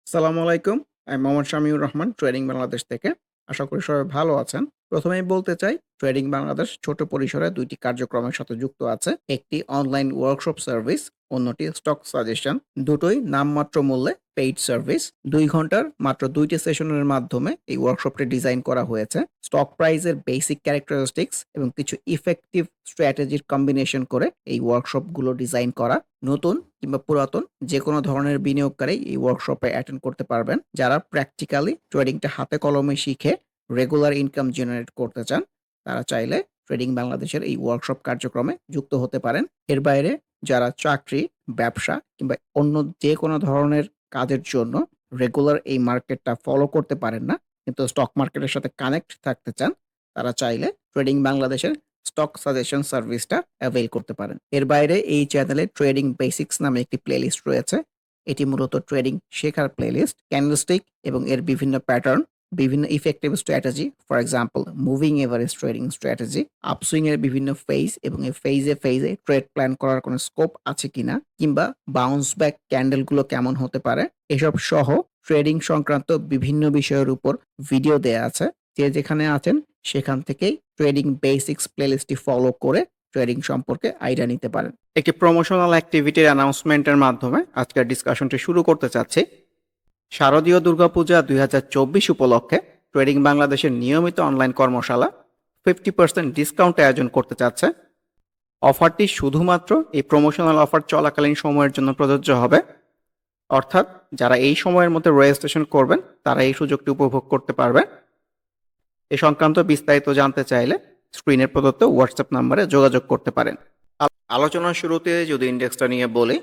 আসসালামু আলাইকুম। আমি মোহাম্মদ শামিউর রহমান ট্রেডিং বাংলাদেশ থেকে। আশা করি সবাই ভালো আছেন। প্রথমেই বলতে চাই ট্রেডিং বাংলাদেশ ছোট পরিসরে ২ টি কার্যক্রমের সাথে যুক্ত আছে। একটি অনলাইন ওয়ার্কশপ সার্ভিস, অন্যটি স্টক সাজেশন। দুটোই নামমাত্র মূল্যে পেইড সার্ভিস। ২ ঘন্টার মাত্র ২ টি সেশনের মাধ্যমে এই ওয়ার্কশপটি ডিজাইন করা হয়েছে। স্টক প্রাইসের বেসিক ক্যারেক্টারিস্টিক্স এবং কিছু ইফেক্টিভ স্ট্র্যাটেজির কম্বিনেশন করে এই ওয়ার্কশপগুলো ডিজাইন করা। নতুন কিংবা পুরাতন যেকোনো ধরনের বিনিয়োগকারী এই ওয়ার্কশপে অ্যাটেন্ড করতে পারবেন। যারা প্র্যাকটিক্যালি ট্রেডিংটা হাতে কলমে শিখে রেগুলার ইনকাম জেনারেট করতে চান, তারা চাইলে ট্রেডিং বাংলাদেশের এই ওয়ার্কশপ কার্যক্রমে যুক্ত হতে পারেন। এর বাইরে যারা চাকরি, ব্যবসা কিংবা অন্য যেকোনো ধরনের কাজের জন্য রেগুলার এই মার্কেটটা ফলো করতে পারেন না, কিন্তু স্টক মার্কেটের সাথে কানেক্ট থাকতে চান, তারা চাইলে ট্রেডিং বাংলাদেশের স্টক সাজেশন সার্ভিসটা অ্যাভেইল করতে পারেন। এর বাইরে এই চ্যানেলে ট্রেডিং বেসিক্স নামে একটি প্লেলিস্ট রয়েছে। এটি মূলত ট্রেডিং শেখার প্লেলিস্ট। ক্যান্ডেলস্টিক এবং এর বিভিন্ন প্যাটার্ন, বিভিন্ন effective strategy, for example moving average trading strategy, upswing এর বিভিন্ন ফেজ এবং এই ফেজে ট্রেড প্ল্যান করার কোনো স্কোপ আছে কিনা, কিংবা বাউন্স ব্যাক ক্যান্ডেলগুলো কেমন হতে পারে, এসব সহ ট্রেডিং সংক্রান্ত বিভিন্ন বিষয়ের উপর ভিডিও দেয়া আছে। যে যেখানে আছেন সেখান থেকেই ট্রেডিং বেসিক্স প্লেলিস্টটি ফলো করে ট্রেডিং সম্পর্কে আইডিয়া নিতে পারেন। একটি প্রমোশনাল অ্যাক্টিভিটির অ্যানাউন্সমেন্টের মাধ্যমে আজকের ডিসকাশনটি শুরু করতে চাচ্ছি। শারদীয় দুর্গাপূজা ২০২৪ উপলক্ষে ট্রেডিং বাংলাদেশের নিয়মিত অনলাইন কর্মশালা 50% ডিসকাউন্ট আয়োজন করতে চাচ্ছে। অফারটি শুধুমাত্র এই প্রমোশনাল অফার চলাকালীন সময়ের জন্য প্রযোজ্য হবে। অর্থাৎ যারা এই সময়ের মধ্যে রেজিস্ট্রেশন করবেন তারা এই সুযোগটি উপভোগ করতে পারবে। এ সংক্রান্ত বিস্তারিত জানতে চাইলে স্ক্রিনে প্রদত্ত হোয়াটসঅ্যাপ নাম্বারে যোগাযোগ করতে পারেন। আলোচনার শুরুতে যদি ইন্ডেক্সটা নিয়ে বলি,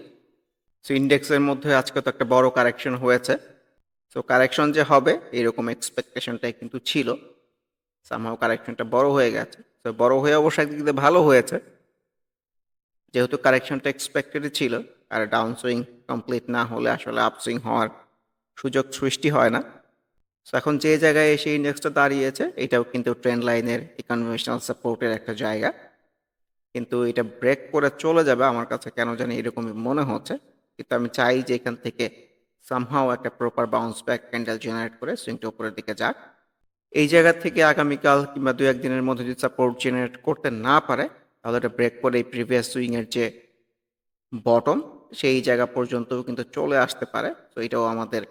সো ইন্ডেক্সের মধ্যে আজকে তো একটা বড় কারেকশন হয়েছে। সো কারেকশন যে হবে এরকম এক্সপেকটেশনটাই কিন্তু ছিল। সামহাও কারেকশনটা বড় হয়ে গেছে। তো বড় হয়ে অবশ্য একদিক দিয়ে ভালো হয়েছে, যেহেতু কারেকশনটা এক্সপেক্টেডই ছিল। আর ডাউন সুইং কমপ্লিট না হলে আসলে আপসুইং হওয়ার সুযোগ সৃষ্টি হয় না। সো এখন যে জায়গায় এসে ইন্ডেক্সটা দাঁড়িয়েছে এটাও কিন্তু ট্রেন্ড লাইনের কনভেনশনাল সাপোর্টের একটা জায়গা, কিন্তু এটা ব্রেক করে চলে যাবে আমার কাছে কেন জানি এরকমই মনে হচ্ছে। কিন্তু আমি চাই যে এখান থেকে সামহাও একটা proper bounce back candle generate করে সুইংটা উপরের দিকে যাক। এই জায়গা থেকে আগামীকাল কিংবা ২-১ দিনের মধ্যে যদি সাপোর্ট জেনারেট করতে না পারে, তাহলে এটা ব্রেক করে এই প্রিভিয়াস সুইংয়ের যে বটম সেই জায়গা পর্যন্তও কিন্তু চলে আসতে পারে। তো এটাও আমাদের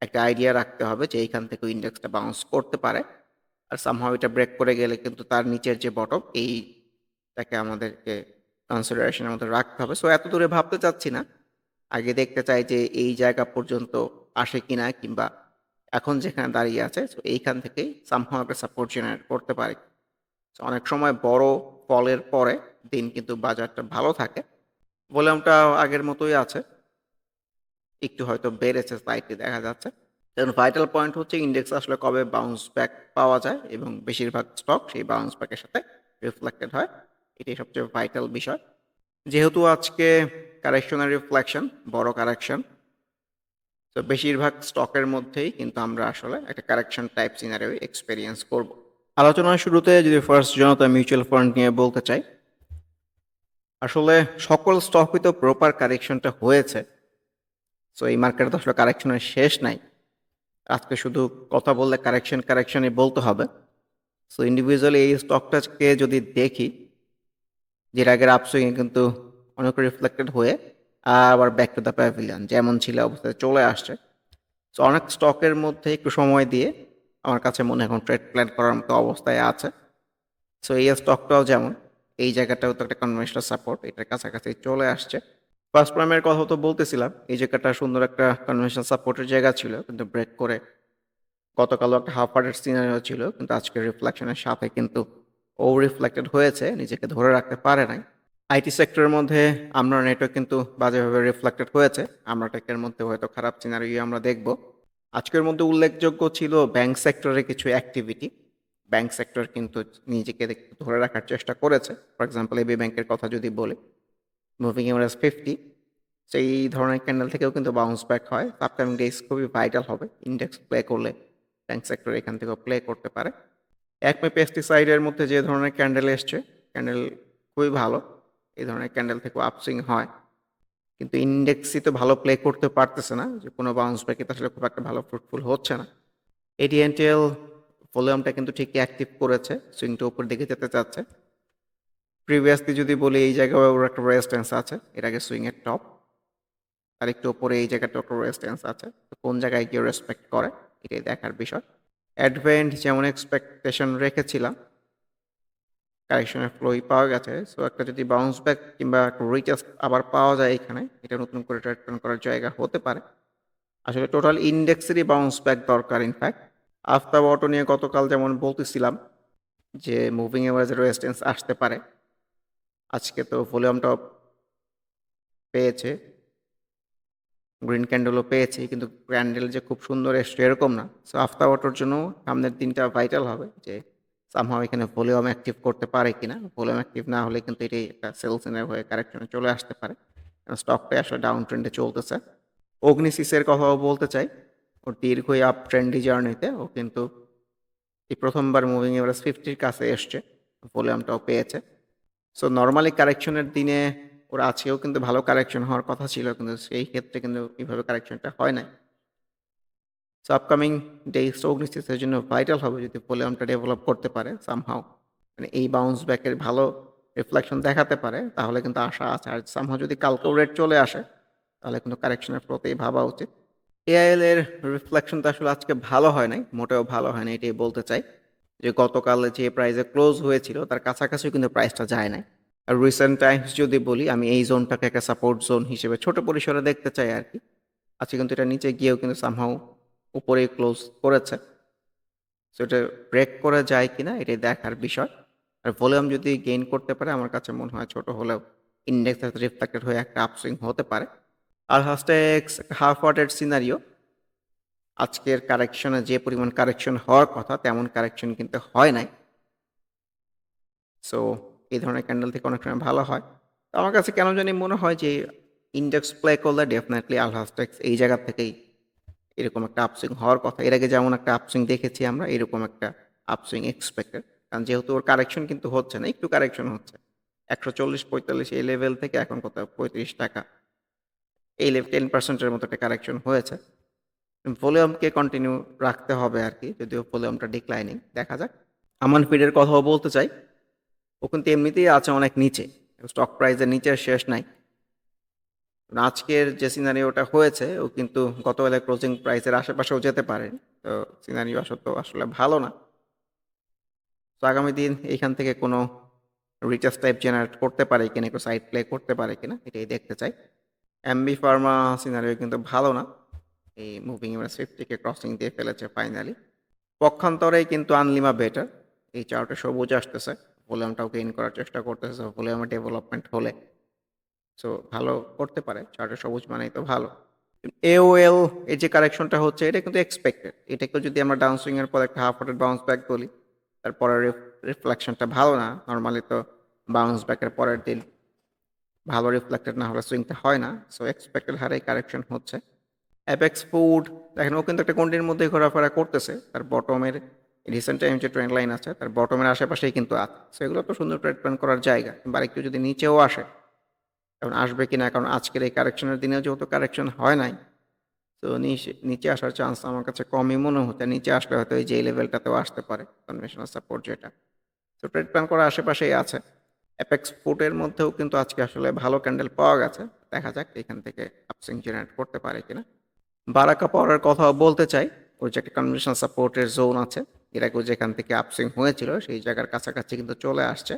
একটা আইডিয়া রাখতে হবে যে এইখান থেকে ইন্ডেক্সটা বাউন্স করতে পারে। আর সামহাও এটা ব্রেক করে গেলে কিন্তু তার নিচের যে বটম এইটাকে আমাদেরকে কনসিডারেশনের মধ্যে রাখতে হবে। সো এত দূরে ভাবতে চাচ্ছি না। আগে দেখতে চাই যে এই জায়গা পর্যন্ত আসে কিনা, কিংবা এখন যেখানে দাঁড়িয়ে আছে সো এইখান থেকেই সামহাও একটা সাপোর্ট জেনারেট করতে পারে। সো অনেক সময় বড় ফলের পরে দিন কিন্তু বাজারটা ভালো থাকে। ভলিউমটা আগের মতোই আছে, একটু হয়তো বেড়েছে স্লাইটলি দেখা যাচ্ছে। কারণ ভাইটাল পয়েন্ট হচ্ছে ইন্ডেক্স আসলে কবে বাউন্স ব্যাক পাওয়া যায় এবং বেশিরভাগ স্টক সেই বাউন্স ব্যাকের সাথে রিফ্লেক্টেড হয়। এটাই সবচেয়ে ভাইটাল বিষয়। যেহেতু আজকে কারেকশনের রিফ্লেকশন, বড় কারেকশন, তো বেশিরভাগ স্টকের মধ্যেই কিন্তু আমরা আসলে একটা কারেকশন টাইপ সিনারিও এক্সপেরিয়েন্স করব। আলোচনার শুরুতে যদি ফার্স্ট জনতা মিউচুয়াল ফান্ড নিয়ে বলতে চাই, আসলে সকল স্টকই তো প্রপার কারেকশনটা হয়েছে। সো এই মার্কেটে তো আসলে কারেকশনের শেষ নাই। আজকে শুধু কথা বললে কারেকশনই বলতে হবে। সো ইন্ডিভিজুয়ালি এই স্টকটাকে যদি দেখি, যের আগের আপসুইংয়ে কিন্তু অনেক রিফ্লেক্টেড হয়ে আবার ব্যাক টু দ্য প্যাভিলিয়ন যেমন ছিল অবস্থায় চলে আসছে। সো অনেক স্টকের মধ্যে একটু সময় দিয়ে আমার কাছে মনে হয় এখন ট্রেড প্ল্যান করার মতো অবস্থায় আছে। সো এই স্টকটাও যেমন এই জায়গাটাও তো একটা কনভেনশনাল সাপোর্ট, এটার কাছাকাছি চলে আসছে। ফার্স্ট প্রাইমের কথা তো বলতেছিলাম, এই জায়গাটা সুন্দর একটা কনভেনশনাল সাপোর্টের জায়গা ছিল, কিন্তু ব্রেক করে গতকালও একটা হাফ হার্টেড সিনারিও ছিল, কিন্তু আজকের রিফ্লেকশনের সাথে কিন্তু ও রিফ্লেক্টেড হয়েছে, নিজেকে ধরে রাখতে পারে নাই। আইটি সেক্টরের মধ্যে আমরা নেটওয়ার্ক কিন্তু বাজেভাবে রিফ্লেক্টেড হয়েছে। আমরা টেকের মধ্যে হয়তো খারাপ সিনারিও আমরা দেখব। আজকের মধ্যে উল্লেখযোগ্য ছিল ব্যাংক সেক্টরের কিছু অ্যাক্টিভিটি। ব্যাংক সেক্টর কিন্তু নিজেকে ধরে রাখার চেষ্টা করেছে। ফর এক্সাম্পল এবি ব্যাংকের কথা যদি বলি, মুভিং এভারেজ 50, সেই ধরনের ক্যান্ডেল থেকেও কিন্তু বাউন্স ব্যাক হয়। আপকামিং ডেজ খুবই ভাইটাল হবে। ইন্ডেক্স প্লে করলে ব্যাংক সেক্টর এখান থেকেও প্লে করতে পারে। একমে পেস্টিসাইডের মধ্যে যে ধরনের ক্যান্ডেল এসছে, ক্যান্ডেল খুবই ভালো। এই ধরনের ক্যান্ডেল থেকেও আপসুইং হয়। কিন্তু ইন্ডেক্সই তো ভালো প্লে করতে পারতেছে না, যে কোনো বাউন্স ব্যাকে তো আসলে খুব একটা ভালো ফ্রুটফুল হচ্ছে না। এডিএনটিএল ভলিউমটা কিন্তু ঠিকই অ্যাক্টিভ করেছে, সুইংটা উপর দিকে যেতে চাচ্ছে। প্রিভিয়াসলি যদি বলি এই জায়গায় ওর একটা রেজিস্ট্যান্স আছে, এর আগে সুইং এর টপ, আর একটু উপরে এই জায়গাটা একটা রেজিস্ট্যান্স আছে। তো কোন জায়গায় গিয়ে রেসপেক্ট করে এটাই দেখার বিষয়। অ্যাডভেন্ট যেমন এক্সপেকটেশন রেখেছিলাম, কারেকশনের ফ্লোই পাওয়া গেছে। সো একটা যদি বাউন্স ব্যাক কিংবা রিটেস্ট আবার পাওয়া যায় এখানে, এটা নতুন করে ট্রেড করার জায়গা হতে পারে। আসলে টোটাল ইন্ডেক্সেরই বাউন্স ব্যাক দরকার ইনফ্যাক্ট। আফতাব অটো নিয়ে গতকাল যেমন বলতেছিলাম যে মুভিং এভারেজের রেজিস্ট্যান্স আসতে পারে, আজকে তো ভলিউমটা পেয়েছে, গ্রিন ক্যান্ডেলও পেয়েছে, কিন্তু ক্যান্ডেল যে খুব সুন্দর এসছে এরকম না। সো আফতাব অটোর জন্য সামনের দিনটা ভাইটাল হবে যে সামহাও এখানে ভলিউম অ্যাক্টিভ করতে পারে কিনা। ভলিউম অ্যাক্টিভ না হলে কিন্তু এটাই একটা সেলস এর হয়ে কারেকশনে চলে আসতে পারে, কারণ স্টকটাই আসলে ডাউন ট্রেন্ডে চলতেছে। অগ্নিসিসের কথাও বলতে চাই, ও দীর্ঘই আপ ট্রেন্ডি জার্নিতে ও কিন্তু এই প্রথমবার মুভিং এভারেজ 50-র কাছে এসছে, ভলিউমটাও পেয়েছে। সো নরমালি কারেকশনের দিনে ওর আজকেও কিন্তু ভালো কারেকশন হওয়ার কথা ছিল, কিন্তু সেই ক্ষেত্রে কিন্তু এইভাবে কারেকশনটা হয় নাই। সো আপকামিং ডেজ অগ্নিসিসের জন্য ভাইটাল হবে যদি ভলিউমটা ডেভেলপ করতে পারে সামহাও, মানে এই বাউন্স ব্যাকের ভালো রিফ্লেকশন দেখাতে পারে, তাহলে কিন্তু আশা আছে। আর সামহাও যদি কালকেও রেট চলে আসে, তাহলে কিন্তু কারেকশনের প্রতিই ভাবা উচিত। এআইএল এর রিফ্লেকশনটা আসলে আজকে ভালো হয় নাই, মোটেও ভালো হয় নাই এটাই বলতে চাই। যে গতকাল যে প্রাইসে ক্লোজ হয়েছিল তার কাছাকাছিও কিন্তু প্রাইসটা যায় নাই। আর রিসেন্ট টাইমস যদি বলি, আমি এই জোনটাকে একটা সাপোর্ট জোন হিসেবে ছোট পরিসরে দেখতে চাই আর কি। আজকে কিন্তু এটা নিচে গিয়েও কিন্তু সামহাও উপরে ক্লোজ করেছে। সো এটা ব্রেক করে যায় কিনা এটাই দেখার বিষয়। আর ভলিউম যদি গেইন করতে পারে, আমার কাছে মনে হয় ছোট হলেও ইন্ডেক্স রিফ্লেক্টেড হয়ে একটা আপসুইং হতে পারে। আর হাস্টেক্স হাফ ওয়াটের সিনারিও, আজকের কারেকশনে যে পরিমাণ কারেকশন হওয়ার কথা তেমন কারেকশন কিন্তু হয় নাই। সো এই ধরনের ক্যান্ডেল থেকে অনেক সময় ভালো হয়। তো আমার কাছে কেন জানি মনে হয় যে ইন্ডেক্স প্লে করলে ডেফিনেটলি আলহাস্টেক্স এই জায়গা থেকেই এরকম একটা আপসুইং হওয়ার কথা। এর আগে যেমন একটা আপসুইং দেখেছি আমরা, এরকম একটা আপসুইং এক্সপেক্টেড। কারণ যেহেতু ওর কারেকশন কিন্তু হচ্ছে না, একটু কারেকশন হচ্ছে। ১৪০-৪৫ এই লেভেল থেকে এখন কোথাও ৳৩৫, এই 10% মতো একটা কারেকশন হয়েছে। ভলিউমকে কন্টিনিউ রাখতে হবে আরকি। যদিও ভলিউমটা ডিক্লাইনিং। দেখা যাক। আমান ফিডের কথাও বলতে চাই। ও কিন্তু এমনিতেই আছে অনেক নিচে। স্টক প্রাইসের নিচে শেষ নাই। আজকের যে সিনারিওটা হয়েছে, ও কিন্তু গতকালের ক্লোজিং প্রাইসের আশেপাশেও যেতে পারে। তো সিনারিও আসলে ভালো না। তো আগামী দিন এইখান থেকে কোনো রিটেস্ট টাইপ জেনারেট করতে পারে কিনা, একটু সাইড প্লে করতে পারে কিনা এটাই দেখতে চাই। এমবি ফার্মা সিনারিও কিন্তু ভালো না। এই মুভিং এভারেজ 50 কে ক্রসিং দিয়ে ফেলেছে ফাইনালি। পক্ষান্তরেই কিন্তু আনলিমা বেটার। এই চার্টে সবুজ আসতেছে। ভলিউমটাও গেইন করার চেষ্টা করতেছে। ভলিউমের ডেভেলপমেন্ট হলে সো ভালো করতে পারে। চার্টে সবুজ মানেই তো ভালো। এওএল এর যে কারেকশনটা হচ্ছে এটা কিন্তু এক্সপেক্টেড। এটাকে যদি আমরা ডাউন সুইং এর পর একটা হাফ ওয়াটের বাউন্স ব্যাক বলি, তারপরে রিফ্লেকশনটা ভালো না। নরমালি তো বাউন্স ব্যাকের পরের দিন ভালো রিফ্লেক্টেড না হলে সুইংটা হয় না। সো এক্সপেক্টেড হারেই কারেকশন হচ্ছে। অ্যাপেক্স ফুড দেখেন, ও কিন্তু একটা কন্টির মধ্যে ঘোরাফেরা করতেছে। তার বটমের রিসেন্ট টাইম যে ট্রেন্ড লাইন আছে, তার বটমের আশেপাশেই কিন্তু আছে। সো এগুলো তো সুন্দর ট্রেড প্ল্যান করার জায়গা। কিংবা একটু যদি নিচেও আসে, এখন আসবে কিনা, কারণ আজকের এই কারেকশনের দিনেও যেহেতু কারেকশন হয় নাই, তো নিচে আসার চান্স আমার কাছে কমই মনে হচ্ছে। নিচে আসলে হয়তো এই যে এই লেভেলটাতেও আসতে পারে, কনভেনশনাল সাপোর্ট যেটা। তো ট্রেড প্ল্যান করার আশেপাশেই আছে। অ্যাপেক্স ফুডের মধ্যেও কিন্তু আজকে আসলে ভালো ক্যান্ডেল পাওয়া গেছে। দেখা যাক এখান থেকে আপসুইং জেনারেট করতে পারে কিনা। বারাকা পাওয়ারের কথাও বলতে চাই। ওর যে একটা কনভেনশনাল সাপোর্টের জোন আছে, এর আগেও যেখান থেকে আপসুইং হয়েছিল সেই জায়গার কাছাকাছি কিন্তু চলে আসছে।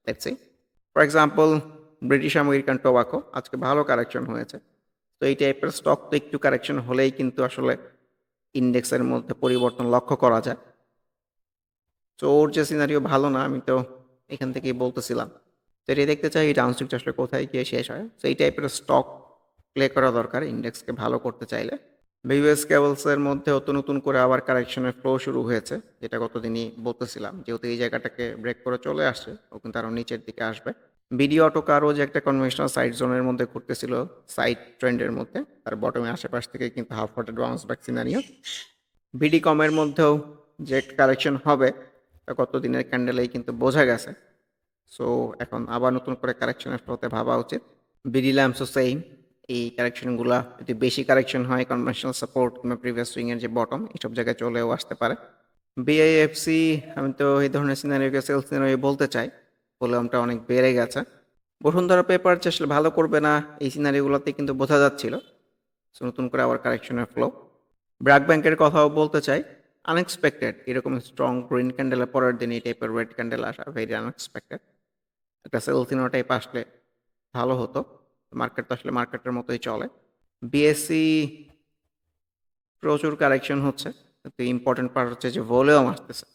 Let's see. For example British American tobacco আজকে ভালো কারেকশন হয়েছে। তো এই টাইপের স্টক তো একটু কারেকশন হলেই কিন্তু আসলে ইন্ডেক্সের মধ্যে পরিবর্তন লক্ষ্য করা যায়। তো ওর যে সিনারিও ভালো না, আমি তো এখান থেকেই বলতেছিলাম। তো এটাই দেখতে চাই এই ডাউনস্ট্রিমটা আসলে কোথায় গিয়ে শেষ হয়। তো এই টাইপের স্টক প্লে করা দরকার ইন্ডেক্সকে ভালো করতে চাইলে। বিউএস কেবলসের মধ্যেও তো নতুন করে আবার কারেকশনের ফ্লো শুরু হয়েছে, যেটা গতদিনই বলতেছিলাম। যেহেতু এই জায়গাটাকে ব্রেক করে চলে আসছে, ও কিন্তু আরও নিচের দিকে আসবে। বিডি অটো কারও যে একটা কনভেনশনাল সাইড জোনের মধ্যে ঘুরতেছিল, সাইড ট্রেন্ডের মধ্যে, তার বটমের আশেপাশ থেকে কিন্তু হাফ ওয়াটেড বাউন্স ব্যাক সিনারিও। বিডি কমের মধ্যেও যে কারেকশন হবে তা গত দিনের ক্যান্ডেলেই কিন্তু বোঝা গেছে। সো এখন আবার নতুন করে কারেকশনের ফ্লোতে ভাবা উচিত। বিডি ল্যাম্পসও সেইম, এই কারেকশনগুলা যদি বেশি কারেকশন হয় কনভেনশনাল সাপোর্ট কিংবা প্রিভিয়াস সুইং এর যে বটম এসব জায়গায় চলেও আসতে পারে। বিআইএফসি আমি তো এই ধরনের সিনারিওকে সেল সিনারিও বলতে চাই। ভলিউমটা অনেক বেড়ে গেছে। বসুন্ধরা পেপার যে আসলে ভালো করবে না এই সিনারিওগুলোতে কিন্তু বোঝা যাচ্ছিল। সো নতুন করে আবার কারেকশনের ফ্লো। ব্র্যাক ব্যাংকের কথাও বলতে চাই। আনএক্সপেক্টেড এরকম স্ট্রং গ্রিন ক্যান্ডেলের পরের দিন এই টাইপের রেড ক্যান্ডেল আসা ভেরি আনএক্সপেক্টেড। একটা সেল সিনারিও টাইপ আসলে ভালো হতো। মার্কেট তো আসলে মার্কেটের মতোই চলে। বিএসসি প্রচুর কারেকশন হচ্ছে। কিন্তু ইম্পর্টেন্ট পার্ট হচ্ছে যে ভলিউম আসতেছে।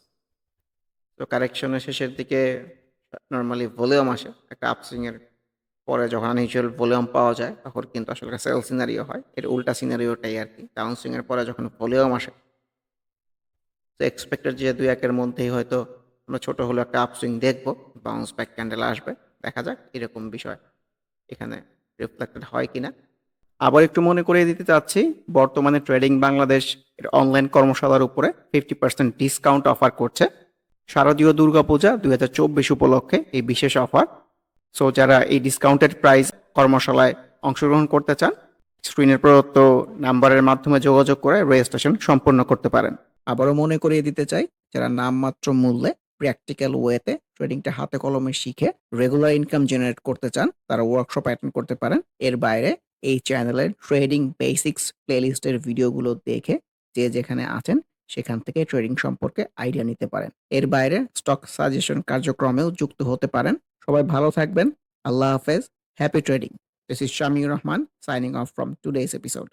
তো কারেকশনের শেষের দিকে নরমালি ভলিউম আসে। একটা আপসুইং এর পরে যখন আনইউজুয়াল ভলিউম পাওয়া যায় তখন কিন্তু আসলে একটা সেল সিনারিও হয়। এর উল্টা সিনারিওটাই আরকি। ডাউন সুইং এর পরে যখন ভলিউম আসে তো এক্সপেক্টেড যে ২-১ এর মধ্যেই হয়তো আমরা ছোট হলেও একটা আপসুইং দেখবো। বাউন্স ব্যাক ক্যান্ডেল আসবে। দেখা যাক এরকম বিষয় এখানে রিফ্লেক্টেড হয় কিনা। আবার একটু মনে করিয়ে দিতে চাচ্ছি, বর্তমানে ট্রেডিং বাংলাদেশ এর অনলাইন কর্মশালার উপরে 50% ডিসকাউন্ট অফার করছে। শারদীয় দুর্গাপূজা ২০২৪ উপলক্ষে এই বিশেষ অফার। সো যারা এই ডিসকাউন্টেড প্রাইস কর্মশালায় অংশগ্রহণ করতে চান, স্ক্রিনের প্রদত্ত নাম্বারের মাধ্যমে যোগাযোগ করে রেজিস্ট্রেশন সম্পন্ন করতে পারেন। আবারও মনে করিয়ে দিতে চাই, যারা নামমাত্র মূল্যে প্র্যাকটিক্যাল ওয়েতে ট্রেডিংটা হাতে কলমে শিখে রেগুলার ইনকাম জেনারেট করতে চান, তারা ওয়ার্কশপ অ্যাটেন্ড করতে পারেন। এর বাইরে এই চ্যানেলের ট্রেডিং বেসিক্স প্লেলিস্টের ভিডিওগুলো দেখে যে যেখানে আছেন সেখান থেকে ট্রেডিং সম্পর্কে আইডিয়া নিতে পারেন। এর বাইরে স্টক সাজেশন কার্যক্রমেও যুক্ত হতে পারেন। সবাই ভালো থাকবেন। আল্লাহ হাফেজ। Happy trading. This is Shamir Rahman signing off from today's episode.